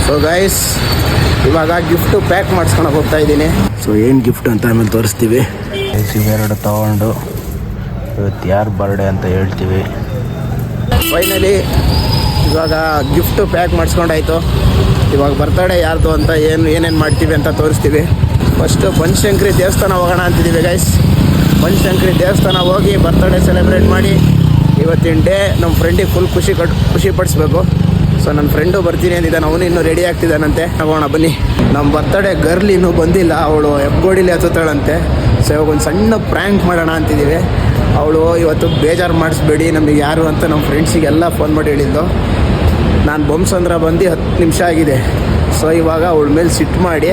So guys, ಇವಾಗ gift pack ಮಾಡಿಸ್ಕೊಂಡು ಹೋಗ್ತಾ ಇದ್ದೀನಿ. ಸೊ ಏನು ಗಿಫ್ಟ್ ಅಂತ ಆಮೇಲೆ ತೋರಿಸ್ತೀವಿ. ಇವೆರಡು ತೊಗೊಂಡು ಇವತ್ತು ಯಾರು ಬರ್ಡೇ ಅಂತ ಹೇಳ್ತೀವಿ. ಫೈನಲಿ ಇವಾಗ ಗಿಫ್ಟು ಪ್ಯಾಕ್ ಮಾಡಿಸ್ಕೊಂಡಾಯ್ತು. ಇವಾಗ ಬರ್ತಡೇ ಯಾರ್ದು ಅಂತ ಏನೇನು ಮಾಡ್ತೀವಿ ಅಂತ ತೋರಿಸ್ತೀವಿ. ಫಸ್ಟು ಬನಶಂಕರಿ ದೇವಸ್ಥಾನ ಹೋಗೋಣ ಅಂತಿದ್ದೀವಿ ಗೈಸ್. ಬನಶಂಕರಿ ದೇವಸ್ಥಾನ ಹೋಗಿ ಬರ್ತಡೇ ಸೆಲೆಬ್ರೇಟ್ ಮಾಡಿ ಇವತ್ತಿನ ಡೇ ನಮ್ಮ ಫ್ರೆಂಡಿಗೆ ಫುಲ್ ಖುಷಿ ಪಡಿಸ್ಬೇಕು. ಸೊ ನನ್ನ ಫ್ರೆಂಡು ಬರ್ತೀನಿ ಅಂದಿದ್ದಾನೆ, ಅವನು ಇನ್ನೂ ರೆಡಿ ಆಗ್ತಿದ್ದಾನಂತೆ. ಹೋಗೋಣ ಬನ್ನಿ. ನಮ್ಮ ಬರ್ತಡೇ ಗರ್ಲ್ ಇನ್ನೂ ಬಂದಿಲ್ಲ, ಅವಳು ಹೆಬ್ಬಗೋಡಿಲಿ ಹತ್ತುತ್ತಾಳಂತೆ. ಸೊ ಇವಾಗ ಒಂದು ಸಣ್ಣ ಪ್ರ್ಯಾಂಕ್ ಮಾಡೋಣ ಅಂತಿದ್ದೀವಿ. ಅವಳು ಇವತ್ತು ಬೇಜಾರು ಮಾಡಿಸ್ಬೇಡಿ ನಮಗೆ ಯಾರು ಅಂತ ನಮ್ಮ ಫ್ರೆಂಡ್ಸಿಗೆಲ್ಲ ಫೋನ್ ಮಾಡಿ ಹೇಳಿದ್ದು. ನಾನು ಬೊಮ್ಸಂದ್ರ ಬಂದು 10 ನಿಮಿಷ ಆಗಿದೆ. ಸೊ ಇವಾಗ ಅವಳ ಮೇಲೆ ಸಿಟ್ಟು ಮಾಡಿ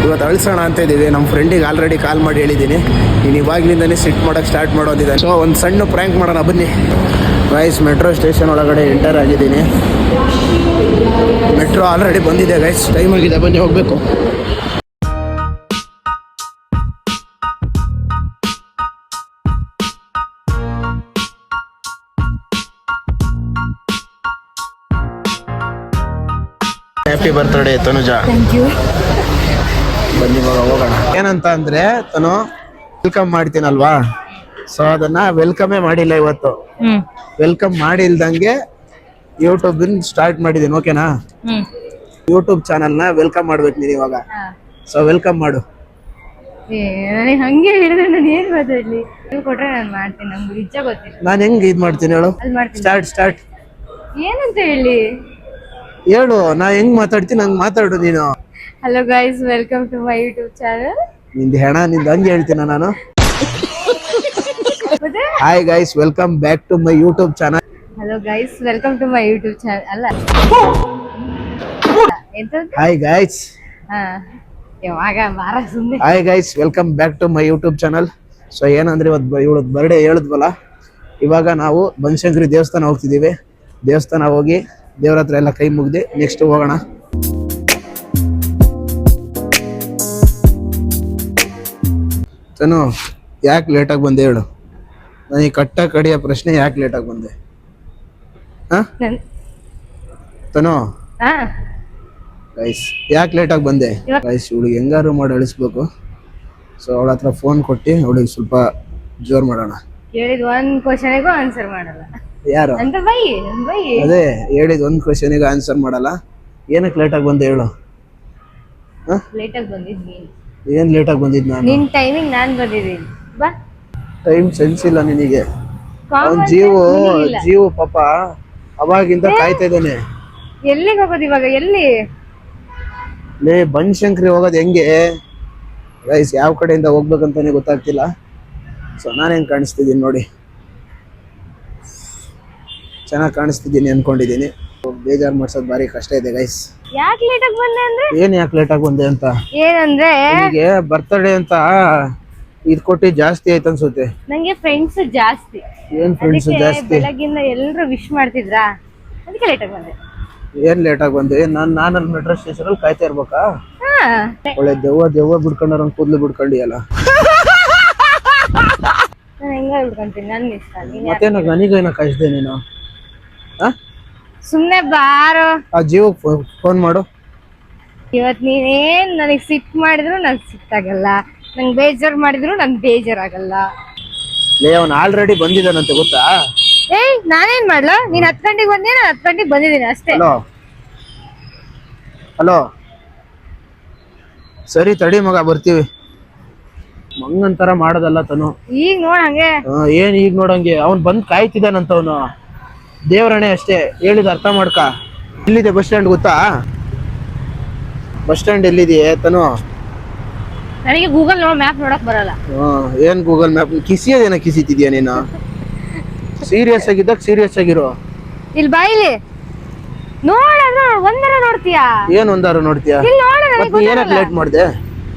ಇವತ್ತು ಅಳಿಸೋಣ ಅಂತ ಇದ್ದೀವಿ. ನಮ್ಮ ಫ್ರೆಂಡಿಗೆ ಆಲ್ರೆಡಿ ಕಾಲ್ ಮಾಡಿ ಹೇಳಿದ್ದೀನಿ, ನೀನು ಇವಾಗಲಿಂದನೇ ಸಿಟ್ಟು ಮಾಡೋಕ್ಕೆ ಸ್ಟಾರ್ಟ್ ಮಾಡೋದಿದೆ. ಸೊ ಒಂದು ಸಣ್ಣ ಪ್ರ್ಯಾಂಕ್ ಮಾಡೋಣ ಬನ್ನಿ. ಗೈಸ್, ಮೆಟ್ರೋ ಸ್ಟೇಷನ್ ಒಳಗಡೆ ಎಂಟರ್ ಆಗಿದ್ದೀನಿ. ಮೆಟ್ರೋ ಆಲ್ರೆಡಿ ಬಂದಿದೆ ಗೈಸ್, ಟೈಮ್ ಆಗಿದೆ, ಬನ್ನಿ ಹೋಗಬೇಕು. Happy birthday Tanuja. Thank you. ಬನ್ನಿ ಇವಾಗ ಹೋಗೋಣ. ಏನಂತ ಅಂದರೆ ತನು ವೆಲ್ಕಮ್ ಮಾಡ್ತೀನಲ್ವಾ, ಸೊ ಅದನ್ನ ವೆಲ್ಕಮೇ ಮಾಡಿಲ್ಲ ಇವತ್ತು. ವೆಲ್ಕಮ್ ಮಾಡಿಲ್ದಂಗೆ ಯೂಟ್ಯೂಬಿನ ಸ್ಟಾರ್ಟ್ ಮಾಡಿದ್ದೀನಿ, ಓಕೆನಾ? ಯೂಟ್ಯೂಬ್ ಚಾನಲ್ನ ವೆಲ್ಕಮ್ ಮಾಡ್ಬೇಕು ನೀನು ಇವಾಗ. ಸೊ ವೆಲ್ಕಮ್ ಮಾಡು. ನನಗೆ ಹಂಗೆ ಹೇಳಿದ್ರೆ ನಾನು ಏನ್ ಮಾತಾಡ್ಲಿ? ಕೊಟ್ರೆ ನಾನು ಮಾಡ್ತೀನಿ, ನಮ್ಗೆ ನಿಜ ಗೊತ್ತಿಲ್ಲ. ನಾನು ಹೆಂಗೆ ಇದು ಮಾಡ್ತೀನಿ ಹೇಳು? ಸ್ಟಾರ್ಟ್ ಏನಂತ ಹೇಳಿ ಹೇಳು. ನಾ ಹೆಂಗ್ ಮಾತಾಡ್ತೀನಿ ಹಂಗೆ ಮಾತಾಡು ನೀನು. Hello guys, welcome to my YouTube channel. ನಿಂದು ಹೆಣ ನಿಂದು ಹಂಗೆ ಹೇಳ್ತೀನ ನಾನು. Hi guys, welcome back to my YouTube channel. Hello guys, welcome to my YouTube channel. ಅಲ್ಲ ಹಾಯ್ ಗೈಸ್. ಯಾವಾಗ ಬಾರ ಸುಮ್ಮನೆ. Hi guys, welcome back to my YouTube channel. So ಏನಂದ್ರೆ ಇವತ್ತು ಇವಳದ್ ಬರ್ಡೇ ಹೇಳಿದ್ವಲ್ಲ, ಇವಾಗ ನಾವು ಬನಶಂಕರಿ ದೇವಸ್ಥಾನ ಹೋಗ್ತಿದ್ದೀವಿ. ದೇವಸ್ಥಾನ ಹೋಗಿ ದೇವ್ರ ಹತ್ರ ಎಲ್ಲ ಕೈ ಮುಗ್ದು ನೆಕ್ಸ್ಟ್ ಹೋಗೋಣ. ತನು, ಯಾಕೆ ಲೇಟಾಗಿ ಬಂದೆ ಹೇಳು? ನನಗೆ ಕಟ್ಟ ಕಡಿಯ ಪ್ರಶ್ನೆ, ಯಾಕೆ ಲೇಟಾಗಿ ಬಂದೆ? ತನು ಗೈಸ್, ಯಾಕೆ ಲೇಟಾಗಿ ಬಂದೆ? ಗೈಸ್, ಇವಳಿಗೆ ಹೆಂಗಾರು ಮಾಡಿ ಅಳಿಸ್ಬೇಕು. ಸೊ ಅವಳ ಹತ್ರ ಫೋನ್ ಕೊಟ್ಟು ಅವಳಿಗೆ ಸ್ವಲ್ಪ ಜೋರ್ ಮಾಡೋಣ. ಹೇಳಿದ ಒಂದ್ ಕ್ವಶನಿಗೂ ಆನ್ಸರ್ ಮಾಡಲ್ಲ. ಯಾರು? ಅಂತ ಬೈ ಅದೇ ಹೇಳಿದ ಒಂದ್ ಕ್ವಶನಿಗೆ ಆನ್ಸರ್ ಮಾಡಲ್ಲ. ಏನಕ್ಕೆ ಲೇಟಾಗಿ ಬಂದೆ ಹೇಳು? ಲೇಟಾಗಿ ಬಂದಿದ್ನಿ. ಏನ್ ಲೇಟಾಗಿ ಬಂದಿದ್ ನಾನು? ನಿನ್ ಟೈಮಿಂಗ್ ನಾನ್ ಬಂದಿದ್ದೀನಿ. ಬಾ. ಟೈಮ್ ಸೆನ್ಸ್ ಇಲ್ಲ ನಿನಗೆ. ಅವ್ನ್ ಜೀವ ಪಾಪ ಅವಾಗಿಂದ ಕಾಯ್ತಾ ಇದ್ದಾನೆ. ಎಲ್ಲಿಗೆ ಹೋಗೋದು ಇವಾಗ? ಎಲ್ಲಿ ಲೇ, ಬನಶಂಕರಿ ಹೋಗೋದು ಹೆಂಗೆ ಗೈಸ್? ಯಾವ ಕಡೆಯಿಂದ ಹೋಗ್ಬೇಕಂತಾನೆ ಗೊತ್ತಾಗ್ತಿಲ್ಲ. ಸೊ ನಾನು ಹೆಂಗ್ ಕಾಣಿಸ್ತಿದ್ದೀನಿ ನೋಡಿ, ಚೆನ್ನಾಗಿ ಕಾಣಿಸ್ತಿದ್ದೀನಿ ಅನ್ಕೊಂಡಿದ್ದೀನಿ. ಬೇಜಾರು ಮಾಡ್ಸೋದು ಭಾರಿ ಕಷ್ಟ ಇದೆ ಗೈಸ್. ಯಾಕೆ ಲೇಟಾಗಿ ಬಂದೆ ಅಂದ್ರೆ? ಏನ್ ಯಾಕೆ ಲೇಟಾಗಿ ಬಂದೆ ಅಂತ ಏನಂದ್ರೆ, ನಿಮಗೆ ಬರ್ತಡೇ ಅಂತ ಇದ್ ಕೊಟ್ಟು ಜಾಸ್ತಿ ಆಯ್ತು ಅನ್ಸುತ್ತೆ. ನಂಗೆ ಫ್ರೆಂಡ್ಸ್ ಜಾಸ್ತಿ. ಏನ್ ಫ್ರೆಂಡ್ಸ್ ಜಾಸ್ತಿ? ಬೆಳಗಿಂದ ಎಲ್ಲರೂ ವಿಶ್ ಮಾಡ್ತಿದ್ರಾ, ಅದಕ್ಕೆ ಲೇಟಾಗಿ ಬಂದೆ. ಏನ್ ಲೇಟಾಗಿ ಬಂದೆ? ನಾನು ಮೆಟ್ರೋ ಸ್ಟೇಷನ್ ಅಲ್ಲಿ ಕಾಯ್ತಾ ಇರ್ಬೇಕಾ? ಒಳ್ಳೆ ದೆವ್ವ ಬಿಡ್ಕೊಂಡಾರ ಕೂದ್ಲು ಬಿಡ್ಕೊಂಡಿಯಲ್ಲ. ನಾನು ಹೆಂಗ ಬಿಡ್ಕೊಂತೀನಿ, ನನ್ ಇಷ್ಟ. ಮತ್ತೆ ನನಗೇನ ಕಾಯಿಸ್ದೆ ನೀನು? ಸುಮ್ನೆ ಬಾರೋ. ಆ ಜೀವಕ್ಕೆ ಫೋನ್ ಮಾಡು. ಇವತ್ ನೀನೇನ್ ನನಗ್ ಸಿಟ್ ಮಾಡಿದ್ರು ನಂಗೆ ಸಿಟ್ಟಾಗಲ್ಲ, ನಂಗೆ ಬೇಜಾರ್ ಮಾಡಿದ್ರು ನಂಗೆ ಬೇಜಾರಾಗಲ್ಲ. ಲೇ, ಅವನ್ ಆಲ್ರೆಡಿ ಬಂದಿದ್ದಾನಂತೆ ಗೊತ್ತಾ? ಏಯ್, ನಾನೇನ್ ಮಾಡ್ಲಾ? ನೀನ್ 10 ಗಂಟೆಗೆ ಬಂದೆ, ನಾನು 10 ಗಂಟೆಗೆ ಬಂದಿದ್ದೀನಿ ಅಷ್ಟೇ. ಹಲೋ, ಸರಿ ತಡಿ ಮಗ, ಬರ್ತೀವಿ. ಮಂಗಂತರ ಮಾಡೋದಲ್ಲ ತನು. ಈಗ ನೋಡ್ ಹಂಗೆ. ಏನ್ ಈಗ ನೋಡಂಗೆ? ಅವ್ನ್ ಬಂದ್ ಕಾಯ್ತಿದ್ದಾನಂತ. ಅವನು ದೇವರಣೆ ಅಷ್ಟೇ, ಹೇಳಿದ ಅರ್ಥ ಮಾಡ್ಕ. ಎಲ್ಲಿದೆ ಬಸ್ ಸ್ಟ್ಯಾಂಡ್ ಗೊತ್ತಾ? ಬಸ್ ಸ್ಟ್ಯಾಂಡ್ ಎಲ್ಲಿದೆಯೇ ತನು? ನನಗೆ ಗೂಗಲ್ ಮ್ಯಾಪ್ ನೋಡಕ್ ಬರಲ್ಲ. ಏನ್ ಗೂಗಲ್ ಮ್ಯಾಪ್ ಕಿಸಿಯೋದೇನ ಕಿಸಿತಿದ್ಯಾ ನೀನು? ಸೀರಿಯಸ್ ಆಗಿದ್ದಾಗ ಸೀರಿಯಸ್ ಆಗಿರೋ. ಇಲ್ಲಿ ಬಾಯಿಲಿ ನೋಡಿದ್ರು ಒಂದರ ನೋಡ್ತೀಯಾ? ಏನ್ ಒಂದಾರು ನೋಡ್ತೀಯಾ? ಏನಕ್ಕೆ ಲೇಟ್ ಮಾಡ್ದೆ?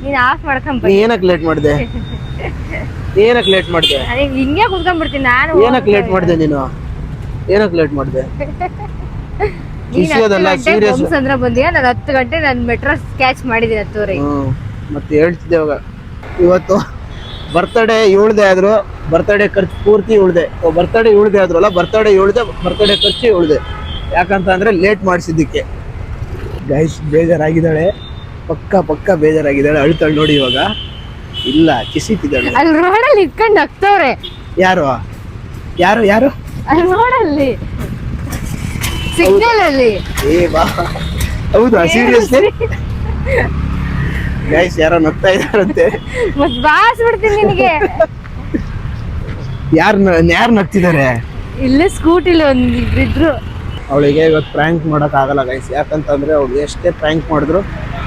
ನೀನ್ ಆಫ್ ಮಾಡ್ಕೊಂಡ್ ಏನಕ್ಕೆ ಲೇಟ್ ಮಾಡ್ದೆ? ಏನಕ್ಕೆ ಲೇಟ್ ಮಾಡ್ದೆ? ಹಿಂಗೆ ಕುತ್ಕೊಂಡ್ಬಿಡ್ತೀನಿ ನಾನು. ಏನಕ್ಕೆ ಲೇಟ್ ಮಾಡ್ದೆ ನೀನು? ಏನಕ್ಕೆ ಲೇಟ್ ಮಾಡ್ದೆ? ಕಿಸಿಯೋದಲ್ಲ, ಸೀರಿಯಸ್. ಅಂದ್ರೆ ಬಂದಿಯಾ? ನಾನು 10 ಗಂಟೆ ನಾನು ಮೆಟ್ರೋ ಕ್ಯಾಚ್ ಮಾಡಿದ್ದೀನಿ 10:30. ಮತ್ತೆ ಹೇಳ್ತಿದ್ದೆ ಅವಾಗ. ಇವತ್ತು ಬರ್ತಡೇ ಇವಳ್ದೆ ಆದ್ರು, ಬರ್ತಡೇ ಖರ್ಚು ಪೂರ್ತಿ ಇವಳ್ದೆ. ಬರ್ತಡೇ ಇವಳ್ದೆ ಆದ್ರಲ್ಲ, ಬರ್ತಡೇ ಇವಳ್ದೆ, ಬರ್ತಡೇ ಖರ್ಚು ಇವಳ್ದೆ. ಯಾಕಂತ ಅಂದ್ರೆ ಲೇಟ್ ಮಾಡಿಸಿದ್ದಕ್ಕೆ. ಗೈಸ್ ಬೇಜಾರಾಗಿದ್ದಾಳೆ, ಪಕ್ಕ ಬೇಜಾರಾಗಿದ್ದಾಳೆ. ಅಳ್ತಾಳೆ ನೋಡಿ ಇವಾಗ. ಇಲ್ಲ ಕಿಸಿತಿದ್ದಾಳೆ. ಅಲ್ಲಿ ರೋಡಲ್ಲಿ ಇಟ್ಕೊಂಡು ನಗ್ತವ್ರೆ. ಯಾರು ಯಾರು ಯಾರು ಅಲ್ಲಿ ರೋಡಲ್ಲಿ ಸಿಗ್ನಲ್ ಅಲ್ಲಿ. ಏ ಬಾ, ಹೌದಾ ಸೀರಿಯಸ್ಲಿ? ಗೈಸ್ ಯಾರೋ ನಗ್ತಾ ಇದಾರಂತೆ. ಮತ್ ಬಾಸ್ ಬಿಡ್ತೀನಿ ನಿನಗೆ. ಯಾರು ನಗ್ತಿದ್ದಾರೆ? ಇಲ್ಲೇ ಸ್ಕೂಟಿಲಿ ಒಂದಿಬ್ರಿದ್ರು. ಅವಳಿಗೆ ಇವತ್ತು ಪ್ರ್ಯಾಂಕ್ ಮಾಡಕ್ ಆಗಲ್ಲ ಗೈಸ್. ಯಾಕಂತಂದ್ರೆ ಅವಳು ಎಷ್ಟೇ ಪ್ರ್ಯಾಂಕ್ ಮಾಡಿದ್ರು,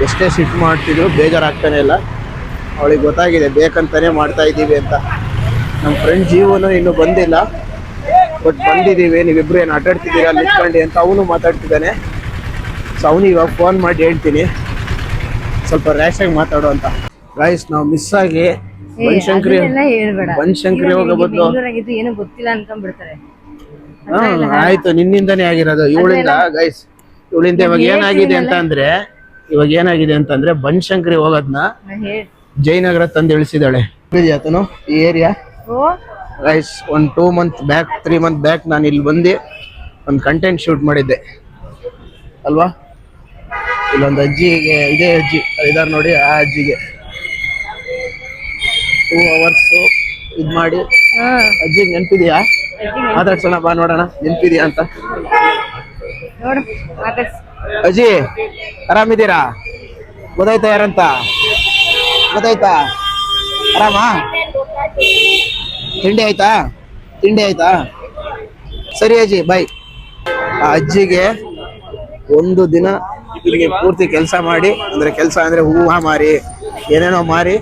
ಎಷ್ಟೇ ಸಿಟ್ಟು ಮಾಡ್ತಿದ್ರು ಬೇಜಾರಾಗ್ತಾನೆ ಇಲ್ಲ. ಅವಳಿಗೆ ಗೊತ್ತಾಗಿದೆ ಬೇಕಂತಾನೆ ಮಾಡ್ತಾ ಇದ್ದೀವಿ ಅಂತ. ನಮ್ಮ ಫ್ರೆಂಡ್ ಜೀವನು ಇನ್ನೂ ಬಂದಿಲ್ಲ, ಬಟ್ ಬಂದಿದ್ದೀವಿ, ನೀವಿಬ್ರು ಏನು ಆಟಾಡ್ತಿದ್ದೀರಾ ನಿಂತ್ಕೊಂಡು ಅಂತ ಅವನು ಮಾತಾಡ್ತಿದ್ದಾನೆ. ಸೊ ಅವನಿಗೆ ಇವಾಗ ಫೋನ್ ಮಾಡಿ ಹೇಳ್ತೀನಿ ಸ್ವಲ್ಪ ರ್ಯಾಶಾಗಿ ಮಾತಾಡು ಅಂತ. ಗೈಸ್ ನಾವು ಮಿಸ್ ಆಗಿ ಬನಶಂಕರಿ ಹೋಗೋ ಬದಲು ಏನು ಗೊತ್ತಿಲ್ಲ ಅನ್ಕೊಂಡ್ಬಿಡ್ತಾರೆ. ಆಯ್ತು, ನಿನ್ನಿಂದಾನೇ ಆಗಿರೋದು ಇವಳಿಂದ. ಗೈಸ್ ಇವಳಿಂದ ಇವಾಗ ಏನಾಗಿದೆ ಅಂತಂದ್ರೆ ಬನಶಂಕರಿ ಹೋಗೋದ್ನ ಜಯನಗರ ತಂದು ಇಳಿಸಿದಾಳೆ. ಆತನು ಈ ಏರಿಯಾ ಗೈಸ್ ಒಂದು 2 ಮಂತ್ ಬ್ಯಾಕ್ 3 ಮಂತ್ ಬ್ಯಾಕ್ ನಾನು ಇಲ್ಲಿ ಬಂದು ಒಂದು ಕಂಟೆಂಟ್ ಶೂಟ್ ಮಾಡಿದ್ದೆ ಅಲ್ವಾ. ಇಲ್ಲೊಂದು ಅಜ್ಜಿಗೆ, ಇದೇ ಅಜ್ಜಿ ಇದಾರೆ ನೋಡಿ, ಆ ಅಜ್ಜಿಗೆ 2 hours ಇದ್ ಮಾಡಿ. ಅಜ್ಜಿಗೆ ನೆನ್ಪಿದ್ಯಾ? ಮಾತಾಡ್ಸೋಣ ಬಾ ನೋಡೋಣ ನೆನ್ಪಿದ್ಯಾ ಅಂತ. ಅಜ್ಜಿ ಆರಾಮಿದ್ದೀರಾ? ಗೊತ್ತಾಯ್ತಾ ಯಾರಂತ? ಗೊತ್ತಾಯ್ತಾ? ಆರಾಮಾ? ತಿಂಡಿ ಆಯ್ತಾ? ಸರಿ ಅಜ್ಜಿ ಬಾಯ್. ಆ ಅಜ್ಜಿಗೆ ಒಂದು ದಿನ ಇಲ್ಲಿಗೆ ಪೂರ್ತಿ ಕೆಲಸ ಮಾಡಿ, ಅಂದ್ರೆ ಕೆಲಸ ಅಂದ್ರೆ ಹೂವು ಮಾರಿ ಏನೇನೋ ಮಾರಿ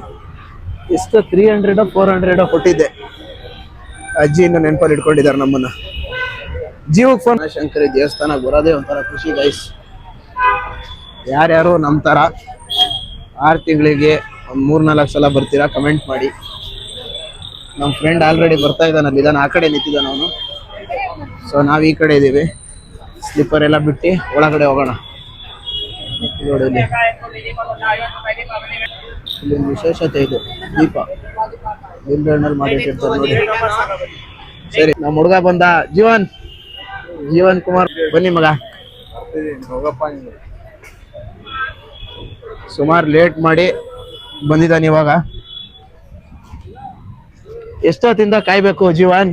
ಎಷ್ಟು 300-400 ಕೊಟ್ಟಿದ್ದೆ. ಅಜ್ಜಿಯಿಂದ ನೆನಪಲ್ಲಿ ಇಟ್ಕೊಂಡಿದ್ದಾರೆ ನಮ್ಮನ್ನ. ಜೀವಕ್ಕೆ ಫೋನ್. ಶಂಕರಿ ದೇವಸ್ಥಾನ ಬರೋದೇ ಒಂಥರ ಖುಷಿ ಗೈಸ್. ಯಾರ್ಯಾರು ನಮ್ಮ ಥರ 6 ತಿಂಗಳಿಗೆ ಒಂದು 3-4 ಸಲ ಬರ್ತೀರಾ ಕಮೆಂಟ್ ಮಾಡಿ. ನಮ್ಮ ಫ್ರೆಂಡ್ ಆಲ್ರೆಡಿ ಬರ್ತಾ ಇದ್ದಾನಲ್ಲಿ, ಆ ಕಡೆ ನಿಂತಿದ್ದಾನೆ ಅವನು. ಸೊ ನಾವು ಈ ಕಡೆ ಇದ್ದೀವಿ. ಸ್ಲಿಪ್ಪರ್ ಎಲ್ಲ ಬಿಟ್ಟು ಒಳಗಡೆ ಹೋಗೋಣ. ನೋಡಿ ಇಲ್ಲಿ ವಿಶೇಷತೆ ಇದೆ, ದೀಪ ನಿಂಬೆಹಣ್ಣಲ್ಲಿ ಮಾಡಿಟ್ಟಿರ್ತಾರೆ ನೋಡಿ. ಸರಿ ನಮ್ಮ ಹುಡುಗ ಬಂದ, ಜೀವನ್ ಕುಮಾರ್ ಬನ್ನಿ ಮಗ. ಸುಮಾರು ಲೇಟ್ ಮಾಡಿ ಬಂದಿದ್ದಾನೆ ಇವಾಗ. ಎಷ್ಟೊತ್ತಿಂದ ಕಾಯ್ಬೇಕು ಜೀವನ್?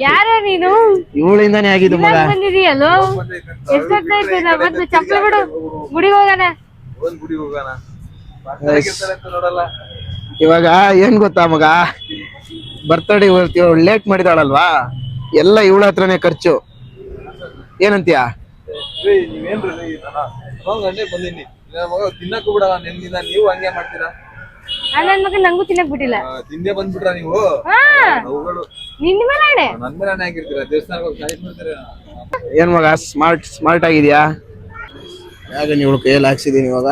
ಯಾರ ನೀನು? ಇವಳಿಂದಾನೇ ಆಗಿದ್ದು ಮಗ. ಬಂದಿದೀಯಲ್ಲೋ, ಎಷ್ಟೊತ್ತಾಯ್ತು? ಮತ್ತೆ ಚಪ್ಪಲಿ ಬಿಡು, ಗುಡಿಗೆ ಹೋಗೋಣ. ಇವಾಗ ಏನ್ ಗೊತ್ತಾ ಮಗ, ಬರ್ತಡೇ ಲೇಟ್ ಮಾಡಿದಾಳಲ್ವಾ, ಎಲ್ಲ ಇವಳ ಹತ್ರನೇ ಖರ್ಚು. ಏನಂತೀಯ? ತಿನ್ನಕ್ಕೂ ಬಿಡಲ್ಲ ನಿಮ್ಗಿಂತ, ನೀವು ಹಂಗೆ ಮಾಡ್ತೀರಾ? ನನ್ ಮಗ ನಂಗೂ ತಿನ್ನಕ್ ಬಿಟ್ಟಿಲ್ಲ. ತಿಂದೇ ಬಂದ್ಬಿಟ್ರ ನೀವು? ನಿನ್ನ ಮೇಲೆ ನನ್ ಮೇಲೆ ಆಗಿರ್ತೀರಾ? ದೇವಸ್ಥಾನಕ್ಕೆ ಏನ್ ಮಗ ಸ್ಮಾರ್ಟ್ ಆಗಿದ್ಯಾ? ಯಾಗ ನೀವು ಕೈಯಲ್ಲಿ ಹಾಕ್ಸಿದೀನಿ ಇವಾಗ.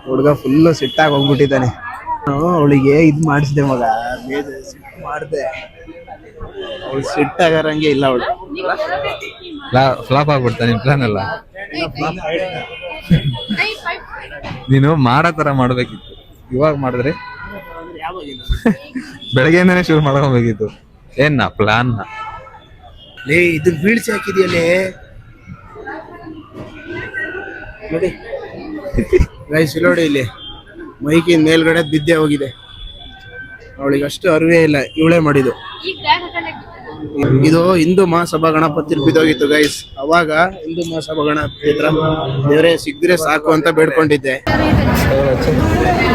ಹುಡುಗ ಫುಲ್ ಸಿಟ್ಟಾಗಿ ಹೋಗ್ಬಿಟ್ಟಿದ್ದಾನೆ. ಅವಳಿಗೆ ಇದ್ ಮಾಡಿಸಿದೆ ಮಗ, ಸಿಟ್ಟು ಮಾಡಿದೆ. ಅವಳು ಸಿಟ್ಟಾಗರಂಗೆ ಇಲ್ಲ. ಅವಳು ಫ್ಲಾಪ್ ಆಗ್ಬಿಡ್ತಾ ನಿನ್ ಪ್ಲಾನ್ ಎಲ್ಲ. ನೀನು ಮಾಡೋ ತರ ಮಾಡ್ಬೇಕಿತ್ತು, ಇವಾಗ ಮಾಡಿದ್ರೆ ಬೆಳಗ್ಗೆಯಿಂದನೇ ಶುರು ಮಾಡ್ಕೊಬೇಕಿತ್ತು. ಏನ್ ಪ್ಲಾನ್ ಲೇ ಇದನ್ನ ಬೀಳ್ಸಿ ಹಾಕಿದ್ಯಲ್ಲೇ ನೋಡಿ ಗೈಸ್. ನೋಡಿ ಇಲ್ಲಿ ಮೈಕಿನ ಮೇಲ್ಗಡೆ ಬಿದ್ದೆ ಹೋಗಿದೆ. ಅವಳಿಗೆ ಅಷ್ಟು ಅರಿವೇ ಇಲ್ಲ, ಇವಳೇ ಮಾಡಿದ್ದು. ಇದು ಹಿಂದೂ ಮಹಾಸಭಾ ಗಣಪತಿ ಬಿದ್ದೋಗಿತ್ತು ಗೈಸ್. ಅವಾಗ ಹಿಂದೂ ಮಹಾಸಭಾ ಗಣಪತಿ ಹತ್ರ ದೇವರೇ ಸಿಕ್ಕಿದ್ರೆ ಸಾಕು ಅಂತ ಬೇಡ್ಕೊಂಡಿದ್ದೆ.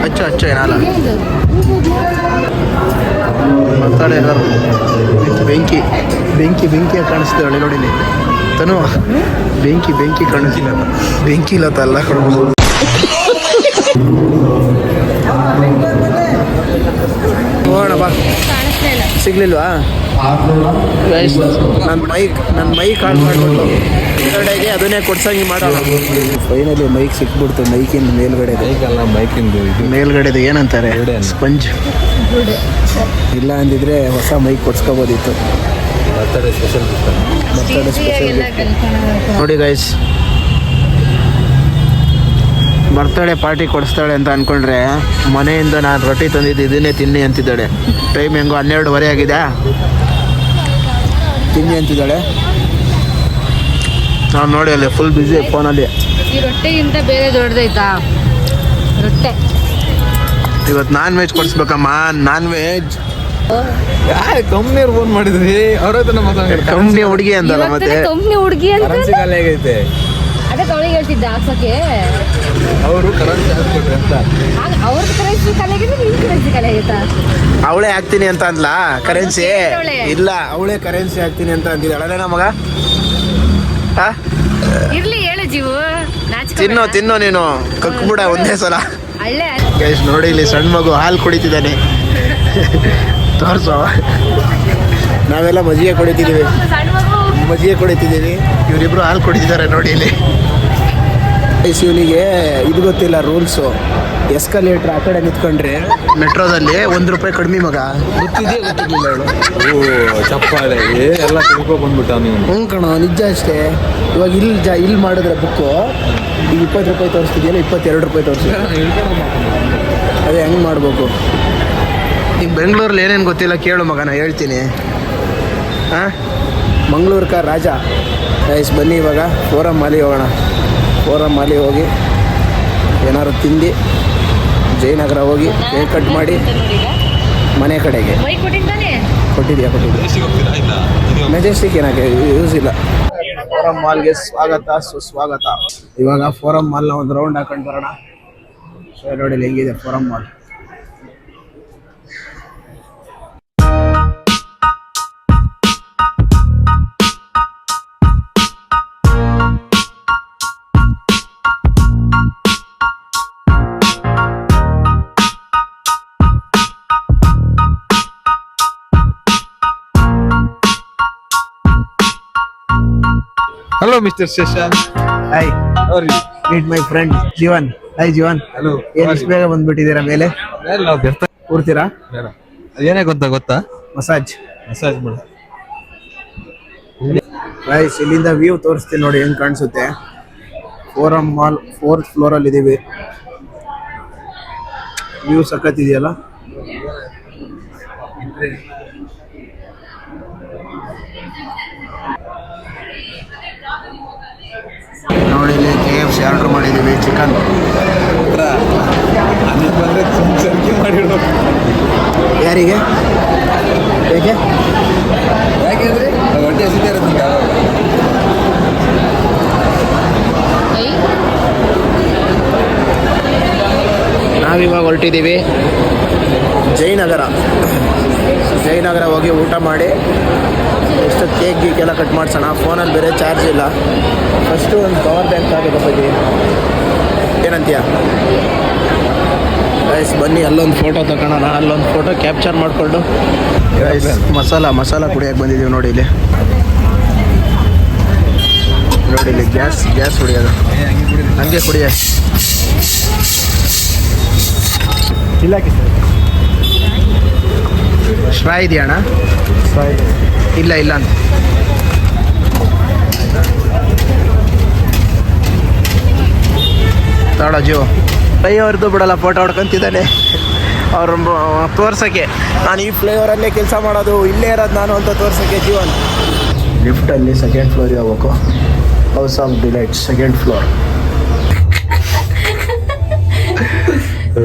ಅಚ್ಚ ಏನಲ್ಲ ಮಾತಾಡ. ಎಲ್ಲರೂ ಬೆಂಕಿ ಕಾಣಿಸ್ತೇವೆ ಒಳ್ಳೆ ನೋಡಿ ತನು. ಬೆಂಕಿ ಕಾಣಿಸ್ತಿಲ್ಲ, ಬೆಂಕಿ ಇಲ್ಲ ತಲ್ಲ ಕೊಡ್ಬೋದು. ಹೋಗೋಣ ಬಾ. ಸಿಗ್ಲಿಲ್ವಾ? ನನ್ನ ಮೈಕ್ ಆನ್ ಮಾಡ್ಬಿಟ್ಟು ಕಡೆಗೆ ಅದನ್ನೇ ಕೊಡ್ಸಂಗೆ ಮಾಡೋಣ. Finally mic ಸಿಕ್ಬಿಡ್ತು. ಮೈಕಿಂದ ಮೇಲ್ಗಡೆದು ಏನಂತಾರೆ, ಸ್ಪಂಜ್. ಇಲ್ಲ ಅಂದಿದ್ರೆ ಹೊಸ ಮೈಕ್ ಕೊಡ್ಸ್ಕೋಬೋದಿತ್ತು. ಬರ್ತಡೇ ಸ್ಪೆಷಲ್ ನೋಡಿ ಗೈಸ್. ಬರ್ತಡೇ ಪಾರ್ಟಿ ಕೊಡಿಸ್ತಾಳೆ ಅಂತ ಅಂದ್ಕೊಂಡ್ರೆ ಮನೆಯಿಂದ ನಾನು ರೊಟ್ಟಿ ತಂದಿದ್ದು ಇದನ್ನೇ ತಿನ್ನಿ ಅಂತಿದ್ದಾಳೆ. ಟೈಮ್ ಹೆಂಗೋ 12:30 ಆಗಿದೆ. ತಿನ್ನಿ ಅಂತಿದ್ದಾಳೆ. ನಾವು ನೋಡಿ ಅಲ್ಲಿ ಫುಲ್ ಬ್ಯುಸಿ ಫೋನಲ್ಲಿ. ಈ ರೊಟ್ಟೆಗಿಂತ ಬೇರೆ ದೊಡ್ಡದೈತಾ ರೊಟ್ಟೆ? ಇವತ್ತು ನಾನ್ ವೆಜ್ ಕೊಡಿಸ್ಬೇಕಮ್ಮ, ನಾನ್ ವೆಜ್. ಕಂಪ್ನಿಯವ್ರು ಫೋನ್ ಮಾಡಿದ್ರಿ, ಅವ್ರ ಹತ್ರ ಕಂಪ್ನಿ ಹುಡುಗಿ ಅಂದಲ್ಲ ಮತ್ತೆ. ಕಂಪ್ನಿ ಹುಡುಗಿ ಅಂತ ಕರೆನ್ಸಿ ಖಾಲಿ ಆಗೈತೆ, ಅದೇ ತೊಳಿಗೆ ಹೇಳ್ತಿದ್ದೆ ಹಾಕ್ಸಕ್ಕೆ. ಅವರು ಕರೆನ್ಸಿ ಹಾಕ್ಕೊಟ್ರಿ ಅಂತ. ಅವ್ರದ್ದು ಕರೆನ್ಸಿ ಖಾಲಿ ಆಗಿದೆ, ನಿನ್ ಕರೆನ್ಸಿ ಖಾಲಿ ಆಗೈತಾ? ಅವಳೇ ಹಾಕ್ತೀನಿ ಅಂತ ಅಂದ್ಲ ಕರೆನ್ಸಿ. ಇಲ್ಲ, ಅವಳೇ ಕರೆನ್ಸಿ ಹಾಕ್ತೀನಿ ಅಂತ ಅಂದಿದ್ದಾಳೆ ನಮಗ. ಇರ್ಲಿ ಹೇಳು ಜೀವು, ತಿನ್ನೋ ನೀನು, ಕಕ್ಬಿಡ ಒಂದೇ ಸಲ. ಹಳ್ಳೆ ಗೈಸ್ ನೋಡಿ, ಇಲ್ಲಿ ಸಣ್ಣ ಮಗು ಹಾಲು ಕುಡಿತಿದ್ದಾನೆ. ತೋರ್ಸೋ, ನಾವೆಲ್ಲ ಮಜ್ಜಿಗೆ ಕುಡಿತಿದ್ದೀವಿ, ಮಜ್ಜಿಗೆ ಕುಡಿತಿದ್ದೀವಿ, ಇವರಿಬ್ರು ಹಾಲು ಕುಡಿತಿದ್ದಾರೆ ನೋಡಿ ಇಲ್ಲಿ. ಇವನಿಗೆ ಇದು ಗೊತ್ತಿಲ್ಲ ರೂಲ್ಸು. ಎಸ್ಕಲೇಟ್ರ್ ಆ ಕಡೆ ನಿಂತ್ಕೊಂಡ್ರೆ ಮೆಟ್ರೋದಲ್ಲಿ ₹1 ಕಡಿಮೆ ಮಗ. ಗೊತ್ತಿರಲಿಲ್ಲ ಅವಳು. ಓ ಚಪ್ಪಾಳೆ ಎಲ್ಲ ತಿಳ್ಕೊ ಬಂದ್ಬಿಟ್ಟ ನೀವು. ಹ್ಞೂ ಕಣೋ, ನಿಜ ಅಷ್ಟೇ. ಇವಾಗ ಇಲ್ಲಿ ಮಾಡಿದ್ರೆ ಬುಕ್ಕು ಈಗ ₹20 ತೋರಿಸ್ತಿದೆಯಲ್ಲ, ₹22 ತೋರಿಸ್ತಿದ್ದೆ. ಅದೇ ಹೆಂಗೆ ಮಾಡ್ಬೇಕು? ಈಗ ಬೆಂಗಳೂರಲ್ಲಿ ಏನೇನು ಗೊತ್ತಿಲ್ಲ ಕೇಳು ಮಗ, ನಾ ಹೇಳ್ತೀನಿ. ಹಾಂ, ಮಂಗಳೂರ್ಕ ರಾಜ. ಗೈಸ್ ಬನ್ನಿ ಇವಾಗ ಫೋರಮ್ ಮಾಲಿ ಹೋಗೋಣ. ಫೋರಮ್ ಮಾಲಿ ಹೋಗಿ ಏನಾದ್ರು ತಿಂದು ಜಯನಗರ ಹೋಗಿ ಕೇಕ್ ಕಟ್ ಮಾಡಿ ಮನೆ ಕಡೆಗೆ. ಕೊಟ್ಟಿದ್ಯಾ? ಮೆಜೆಸ್ಟಿಕ್ ಏನಕ್ಕೆ ಯೂಸ್ ಇಲ್ಲ. ಫೋರಮ್ ಮಾಲ್ಗೆ ಸ್ವಾಗತ ಸುಸ್ವಾಗತ. ಇವಾಗ ಫೋರಮ್ ಮಾಲ್ನ ಒಂದು ರೌಂಡ್ ಹಾಕೊಂಡು ಬರೋಣ. ನೋಡಿ ಹೆಂಗಿದೆ forum mall. Hello mister Shashank. Hi, meet my friend Jeevan. Hi Jeevan. Hello. ಏನು ಇಷ್ಟು ಬೇಗ ಬಂದ್ಬಿಟ್ಟಿದ್ದೀರಾ ಮೇಲೆ? ನಾವು ಬೆರ್ತ ಕೂರ್ತೀರಾ? ಏನೇ ಗೊತ್ತಾ ಮಸಾಜ್ ಮಾಡು. ಗೈಸ್ ಇಲ್ಲಿಂದ ವ್ಯೂ ತೋರಿಸ್ತೀನಿ ನೋಡಿ ಹೆಂಗ್ ಕಾಣಿಸುತ್ತೆ. ಫೋರಮ್ ಮಾಲ್ 4th ಫ್ಲೋರಲ್ಲಿ ಇದ್ದೀವಿ. ವ್ಯೂ ಸಖತ್ತಿದೆಯಲ್ಲ. ನೋಡಿ ಇಲ್ಲಿ KFC ಆರ್ಡರ್ ಮಾಡಿದ್ದೀವಿ, ಚಿಕನ್. ಬಂದ್ರೆ ಸಂಖ್ಯೆ ಮಾಡಿರೋ ಯಾರಿಗೆ? ಹೇಗೆ? ಯಾಕೆಂದ್ರೆ ಹೊಟ್ಟೆ ಹಸಿತಾ ಇರುತ್ತೆ. ನಾವಿವಾಗ ಹೊರಟಿದ್ದೀವಿ ಜಯನಗರ. ಜಯನಗರ ಹೋಗಿ ಊಟ ಮಾಡಿ ಎಷ್ಟು ಕೇಕ್ ಗೀಕೆಲ್ಲ ಕಟ್ ಮಾಡಿಸೋಣ. ಫೋನಲ್ಲಿ ಬೇರೆ ಚಾರ್ಜ್ ಇಲ್ಲ. ಫಸ್ಟು ಒಂದು ಪವರ್ ಬ್ಯಾಂಕ್ ಆಗಬೇಕಪ್ಪಾಗಿ. ಏನಂತೀಯ? ಗೈಸ್ ಬನ್ನಿ ಅಲ್ಲೊಂದು ಫೋಟೋ ತಗೊಳ್ಳೋಣ. ಅಲ್ಲೊಂದು ಫೋಟೋ ಕ್ಯಾಪ್ಚರ್ ಮಾಡಿಕೊಂಡು ಗೈಸ್ ಮಸಾಲ ಕುಡಿಯೋಕೆ ಬಂದಿದ್ದೀವಿ ನೋಡಿ ಇಲ್ಲಿ. ನೋಡಿ ಇಲ್ಲಿ ಗ್ಯಾಸ್ ಕುಡಿಯೋದು, ಹಂಗೆ ಕುಡಿಯ. ಇಲ್ಲ ಸ್ಟ್ರಾ ಇದೆಯಾ ಅಣ್ಣ? ಇಲ್ಲ ಅಂತ ತೋಡ ಜೀವ ಫ್ಲೈಓವರ್ದು ಬಿಡಲ್ಲ, ಫೋಟೋ ಹೊಡ್ಕೊಂತಿದ್ದಾನೆ ಅವ್ರ ತೋರ್ಸೋಕ್ಕೆ. ನಾನು ಈ ಫ್ಲೈಓವರಲ್ಲೇ ಕೆಲಸ ಮಾಡೋದು, ಇಲ್ಲೇ ಇರೋದು ನಾನು ಅಂತ ತೋರ್ಸೋಕ್ಕೆ ಜೀವನ್. ಲಿಫ್ಟಲ್ಲಿ 2nd ಫ್ಲೋರಿಗೆ ಹೋಗ್ಬೇಕು. House of Delight 2nd floor.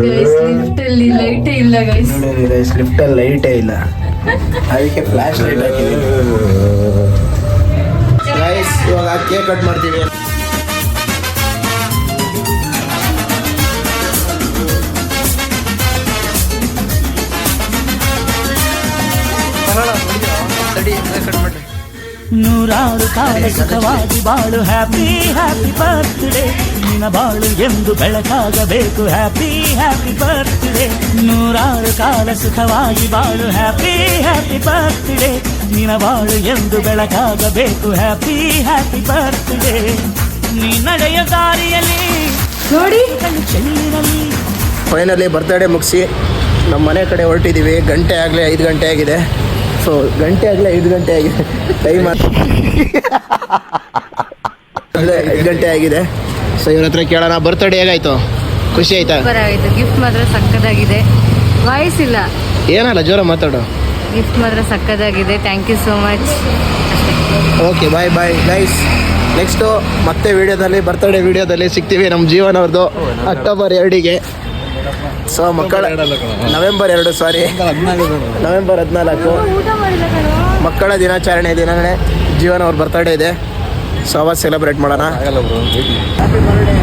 ಲಿಫ್ಟಲ್ಲಿ ಲೈಟೇ ಇಲ್ಲ ಗೈಸ್. ನೋಡಿ ಗೈಸ್, ಲಿಫ್ಟಲ್ಲಿ ಲೈಟೇ ಇಲ್ಲ, ಅದಕ್ಕೆ ಫ್ಲ್ಯಾಶ್ ಲೈಟ್ ಹಾಕಿದ್ದೀವಿ. ಗೈಸ್ ಇವಾಗ ಕೇಕ್ ಕಟ್ ಮಾಡ್ತೀವಿ. ನೂರಾರು ಕಾಲ ಸುಖವಾಗಿ ಬಾಳು, ಹ್ಯಾಪಿ ಹ್ಯಾಪಿ ಬರ್ತ್ಡೇ. ನಿನ್ನ ಬಾಳು ಎಂದು ಬೆಳಕಾಗಬೇಕು, ಹ್ಯಾಪಿ ಹ್ಯಾಪಿ ಬರ್ತ್ಡೇ. ನೂರಾರು ಕಾಲ ಸುಖವಾಗಿ ಬಾಳು, ಹ್ಯಾಪಿ ಹ್ಯಾಪಿ ಬರ್ತ್ಡೇ. ನಿನ್ನ ಬಾಳು ಎಂದು ಬೆಳಕಾಗಬೇಕು, ಹ್ಯಾಪಿ ಹ್ಯಾಪಿ ಬರ್ತ್ಡೇ. ನೀ ನಡೆಯ ದಾರಿಯಲ್ಲಿ ನೋಡಿ ಚೆಲ್ಲಿನಲ್ಲಿ. ಫೈನಲಿ ಬರ್ತಡೇ ಮುಗಿಸಿ ನಮ್ಮ ಮನೆ ಕಡೆ ಹೊರಟಿದ್ದೀವಿ. ಗಂಟೆ ಆಗಲೇ 5 ಗಂಟೆ ಆಗಿದೆ. ಸೊ ಗಂಟೆ ಆಗಲೇ 5 ಗಂಟೆ ಆಗಿದೆ. ಟೈಮ್ ಆಗಲೇ 5 ಗಂಟೆ ಆಗಿದೆ. ಸೊ ಇವ್ರ ಹತ್ರ ಕೇಳೋಣ, ಬರ್ತಡೇ ಹೇಗಾಯ್ತು? ಖುಷಿ ಆಯ್ತಾ? ಸೂಪರ್ ಆಗಿದೆ. ಗಿಫ್ಟ್ ಮಾತ್ರ ಸಕ್ಕತ್ತಾಗಿದೆ. ವಾಯ್ಸ್ ಇಲ್ಲ. ಏನಲ್ಲ ಜೋರ ಮಾತಾಡು. ಗಿಫ್ಟ್ ಮಾತ್ರ ಸಕ್ಕತ್ತಾಗಿದೆ. Thank you so much. Okay bye bye guys. Next ಮತ್ತೆ ವಿಡಿಯೋದಲ್ಲಿ ಬರ್ತ್ಡೇ ವಿಡಿಯೋದಲ್ಲಿ ಸಿಗ್ತೀವಿ ನಮ್ಮ ಜೀವನ್ ಅವ್ರದ್ದು ಅಕ್ಟೋಬರ್ 2ಗೆ. ಸೊ ಮಕ್ಕಳ ನವೆಂಬರ್ 2 ಸಾರಿ ನವೆಂಬರ್ 14 ಊಟ ಮಾಡಿಲ್ಲ ಕಣೋ. ಮಕ್ಕಳ ದಿನಾಚರಣೆ ದಿನನೇ ಜೀವನ್ ಅವ್ರ ಬರ್ತ್ಡೇ ಇದೆ. ಸೊ ಅವತ್ತು ಸೆಲೆಬ್ರೇಟ್ ಮಾಡೋಣ. Happy birthday.